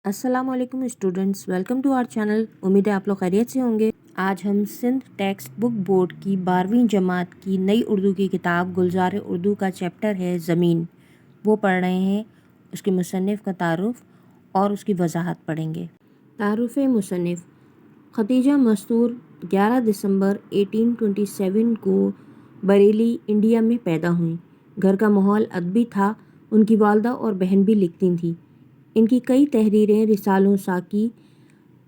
अस्सलाम वालेकुम students, welcome to our channel. उम्मीद है आप लोग खैरियत से होंगे। आज हम सिंध टेक्स्ट बुक बोर्ड की 12वीं जमात की नई उर्दू की किताब गुलजार उर्दू का चैप्टर है ज़मीन, वो पढ़ रहे हैं। उसके मुसन्निफ़ का तारुफ़ और उसकी वजाहत पढ़ेंगे। तारुफ़ मुसन्निफ़ खतीजा मस्तूर 11 दिसंबर 1827 को बरेली, इंडिया में पैदा हुई। घर का माहौल अदबी था। उनकी वालदा और बहन भी लिखती थीं। इनकी कई तहरीरें रिसालों साकी,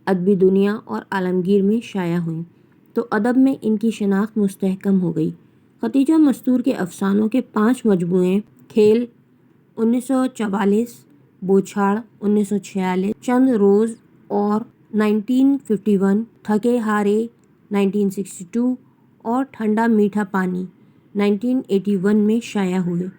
अदबी दुनिया और आलमगीर में शाया हुईं, तो अदब में इनकी शनाख्त मुस्तहकम हो गई। खतीजा मस्तूर के अफसानों के 5 मजमूए खेल 1944, बोछाड़ 1946, चंद रोज़ और 1951, थके हारे 1962 और ठंडा मीठा पानी 1981 में शाया हुए।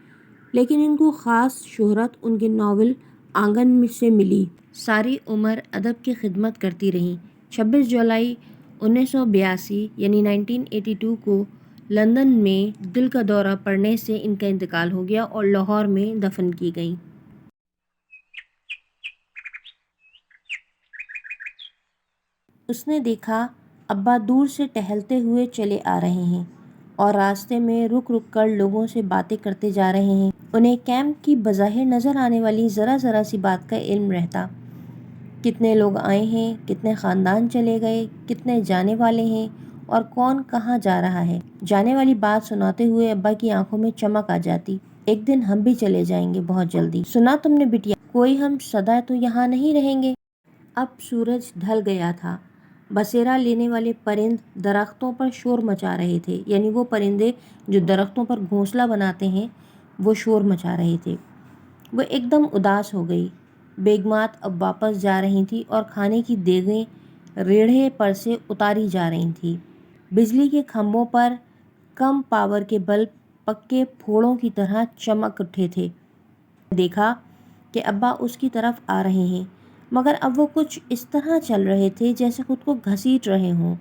लेकिन इनको ख़ास शोहरत उनके नावल आंगन में से मिली। सारी उम्र अदब की खिदमत करती रहीं। 26 जुलाई 1982 यानी 1982 को लंदन में दिल का दौरा पड़ने से इनका इंतकाल हो गया और लाहौर में दफन की गई। उसने देखा अब्बा दूर से टहलते हुए चले आ रहे हैं और रास्ते में रुक रुक कर लोगों से बातें करते जा रहे हैं। उन्हें कैंप की बज़ाहिर नज़र आने वाली ज़रा सी बात का इल्म रहता। कितने लोग आए हैं, कितने ख़ानदान चले गए, कितने जाने वाले हैं और कौन कहाँ जा रहा है। जाने वाली बात सुनाते हुए अब्बा की आंखों में चमक आ जाती। एक दिन हम भी चले जाएंगे बहुत जल्दी। सुना तुमने बिटिया, कोई हम सदा तो यहाँ नहीं रहेंगे। अब सूरज ढल गया था। बसेरा लेने वाले परिंद दरख्तों पर शोर मचा रहे थे, यानी वो परिंदे जो दरख्तों पर घोंसला बनाते हैं वो शोर मचा रहे थे। वो एकदम उदास हो गई। बेगमात अब वापस जा रही थी और खाने की देगें रेढ़े पर से उतारी जा रही थी। बिजली के खंभों पर कम पावर के बल्ब पक्के फोड़ों की तरह चमक उठे थे। देखा कि अब्बा उसकी तरफ आ रहे हैं, मगर अब वो कुछ इस तरह चल रहे थे जैसे खुद को घसीट रहे हों।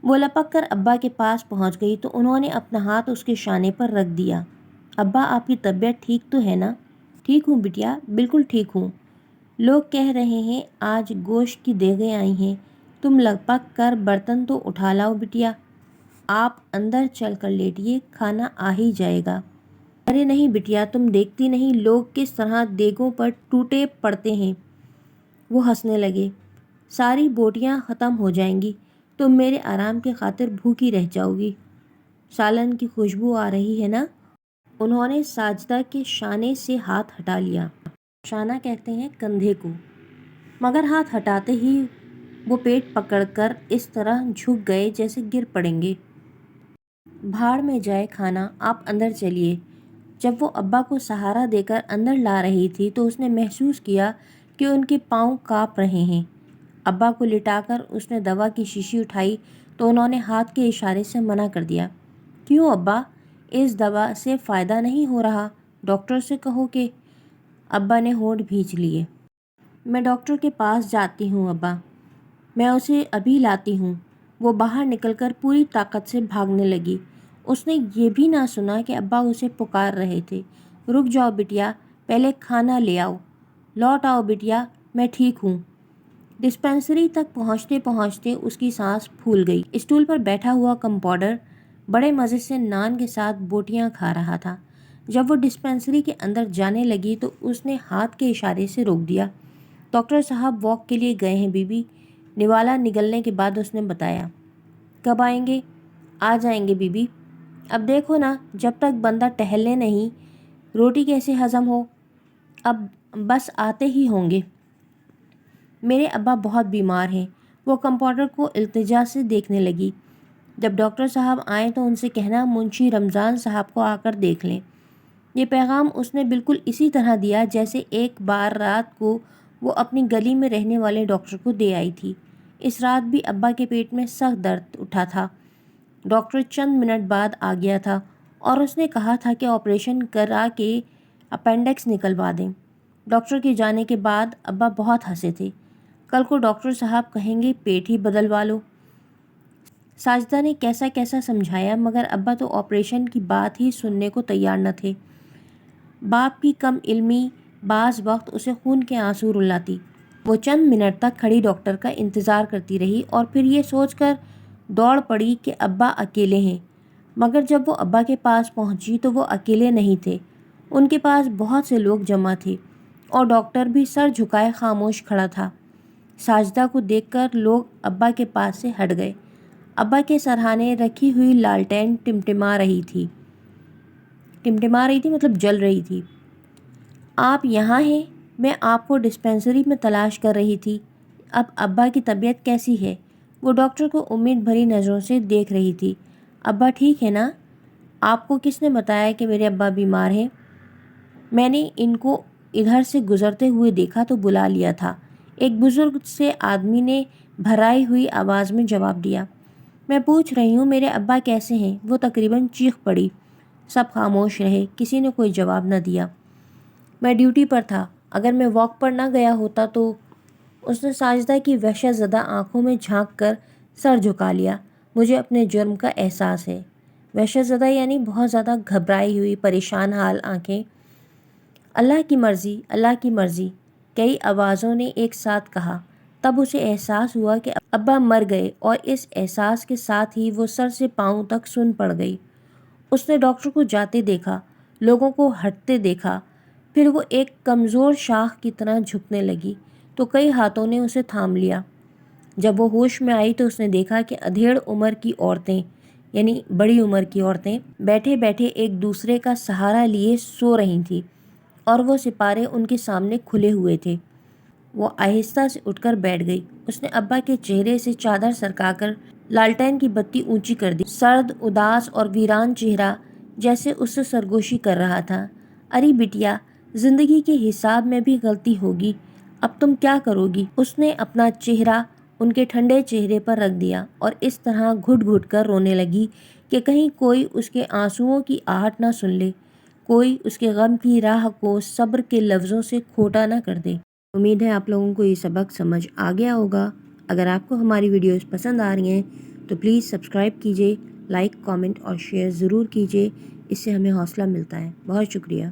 वो लपक कर अब्बा के पास पहुंच गई तो उन्होंने अपना हाथ उसके शाने पर रख दिया। अब्बा, आपकी तबीयत ठीक तो है ना? ठीक हूँ बिटिया, बिल्कुल ठीक हूँ। लोग कह रहे हैं आज गोश्त की देगें आई हैं, तुम लपक कर बर्तन तो उठा लाओ बिटिया। आप अंदर चल कर लेटिए, खाना आ ही जाएगा। अरे नहीं बिटिया, तुम देखती नहीं लोग किस तरह देगों पर टूटे पड़ते हैं। वो हंसने लगे। सारी बोटियां ख़त्म हो जाएंगी, तुम मेरे आराम की खातिर भूखी रह जाओगी। सालन की खुशबू आ रही है ना? उन्होंने साजदा के शाने से हाथ हटा लिया। शाना कहते हैं कंधे को, मगर हाथ हटाते ही वो पेट पकड़कर इस तरह झुक गए जैसे गिर पड़ेंगे। भाड़ में जाए खाना, आप अंदर चलिए। जब वो अब्बा को सहारा देकर अंदर ला रही थी तो उसने महसूस किया कि उनके पाँव काँप रहे हैं। अब्बा को लिटाकर उसने दवा की शीशी उठाई तो उन्होंने हाथ के इशारे से मना कर दिया। क्यों अब्बा, इस दवा से फ़ायदा नहीं हो रहा, डॉक्टर से कहो कि। अब्बा ने होंठ भींच लिए। मैं डॉक्टर के पास जाती हूँ अब्बा, मैं उसे अभी लाती हूँ। वो बाहर निकलकर पूरी ताकत से भागने लगी। उसने ये भी ना सुना कि अब्बा उसे पुकार रहे थे। रुक जाओ बिटिया, पहले खाना ले आओ। लौट आओ बिटिया, मैं ठीक हूँ। डिस्पेंसरी तक पहुँचते पहुँचते उसकी सांस फूल गई। स्टूल पर बैठा हुआ कंपाउंडर बड़े मज़े से नान के साथ बोटियां खा रहा था। जब वो डिस्पेंसरी के अंदर जाने लगी तो उसने हाथ के इशारे से रोक दिया। डॉक्टर साहब वॉक के लिए गए हैं बीबी, निवाला निगलने के बाद उसने बताया। कब आएंगे? आ जाएंगे बीबी। अब देखो ना, जब तक बंदा टहलने नहीं, रोटी कैसे हज़म हो? अब बस आते ही होंगे। मेरे अब्बा बहुत बीमार हैं। वो कंपाउंडर को इल्तिजा से देखने लगी। जब डॉक्टर साहब आए तो उनसे कहना मुंशी रमज़ान साहब को आकर देख लें। ये पैगाम उसने बिल्कुल इसी तरह दिया जैसे एक बार रात को वो अपनी गली में रहने वाले डॉक्टर को दे आई थी। इस रात भी अब्बा के पेट में सख्त दर्द उठा था। डॉक्टर चंद मिनट बाद आ गया था और उसने कहा था कि ऑपरेशन करा के अपेंडिक्स निकलवा दें। डॉक्टर के जाने के बाद अब्बा बहुत हंसे थे। कल को डॉक्टर साहब कहेंगे पेट ही बदलवा लो। साजिदा ने कैसा कैसा समझाया, मगर अब्बा तो ऑपरेशन की बात ही सुनने को तैयार न थे। बाप की कम इल्मी بعض وقت اسے خون کے آنسو رلاتی۔ وہ چند منٹ تک کھڑی ڈاکٹر کا انتظار کرتی رہی اور پھر یہ سوچ کر دوڑ پڑی کہ ابا اکیلے ہیں، مگر جب وہ ابا کے پاس پہنچی تو وہ اکیلے نہیں تھے، ان کے پاس بہت سے لوگ جمع تھے اور ڈاکٹر بھی سر جھکائے خاموش کھڑا تھا۔ ساجدہ کو دیکھ کر لوگ ابا کے پاس سے ہٹ گئے۔ ابا کے سرہانے رکھی ہوئی لالٹین ٹمٹما رہی تھی مطلب جل رہی تھی۔ آپ یہاں ہیں؟ میں آپ کو ڈسپینسری میں تلاش کر رہی تھی۔ اب ابا کی طبیعت کیسی ہے؟ وہ ڈاکٹر کو امید بھری نظروں سے دیکھ رہی تھی۔ ابا ٹھیک ہے نا؟ آپ کو کس نے بتایا کہ میرے ابا بیمار ہیں؟ میں نے ان کو ادھر سے گزرتے ہوئے دیکھا تو بلا لیا تھا، ایک بزرگ سے آدمی نے بھرائی ہوئی آواز میں جواب دیا۔ میں پوچھ رہی ہوں میرے ابا کیسے ہیں؟ وہ تقریباً چیخ پڑی۔ سب خاموش رہے، کسی نے کوئی جواب نہ دیا۔ میں ڈیوٹی پر تھا، اگر میں واک پر نہ گیا ہوتا تو… اس نے ساجدہ کی وحشت زدہ آنکھوں میں جھانک کر سر جھکا لیا۔ مجھے اپنے جرم کا احساس ہے۔ وحشت زدہ یعنی بہت زیادہ گھبرائی ہوئی پریشان حال آنکھیں۔ اللہ کی مرضی، اللہ کی مرضی، کئی آوازوں نے ایک ساتھ کہا۔ تب اسے احساس ہوا کہ ابا مر گئے اور اس احساس کے ساتھ ہی وہ سر سے پاؤں تک سن پڑ گئی۔ اس نے ڈاکٹر کو جاتے دیکھا، لوگوں کو ہٹتے دیکھا، پھر وہ ایک کمزور شاخ کی طرح جھکنے لگی تو کئی ہاتھوں نے اسے تھام لیا۔ جب وہ ہوش میں آئی تو اس نے دیکھا کہ ادھیڑ عمر کی عورتیں یعنی بڑی عمر کی عورتیں بیٹھے بیٹھے ایک دوسرے کا سہارا لیے سو رہی تھیں اور وہ سپارے ان کے سامنے کھلے ہوئے تھے۔ وہ آہستہ سے اٹھ کر بیٹھ گئی۔ اس نے ابا کے چہرے سے چادر سرکا کر لالٹین کی بتی اونچی کر دی۔ سرد، اداس اور ویران چہرہ جیسے اس سے سرگوشی کر رہا تھا۔ ارے بٹیا، زندگی کے حساب میں بھی غلطی ہوگی، اب تم کیا کرو گی؟ اس نے اپنا چہرہ ان کے ٹھنڈے چہرے پر رکھ دیا اور اس طرح گھٹ گھٹ کر رونے لگی کہ کہیں کوئی اس کے آنسوؤں کی آہٹ نہ سن لے، کوئی اس کے غم کی راہ کو صبر کے لفظوں سے کھوٹا نہ کر دے۔ امید ہے آپ لوگوں کو یہ سبق سمجھ آ گیا ہوگا۔ اگر آپ کو ہماری ویڈیوز پسند آ رہی ہیں تو پلیز سبسکرائب کیجیے، لائک، کامنٹ اور شیئر ضرور کیجیے، اس سے ہمیں حوصلہ ملتا ہے۔ بہت شکریہ۔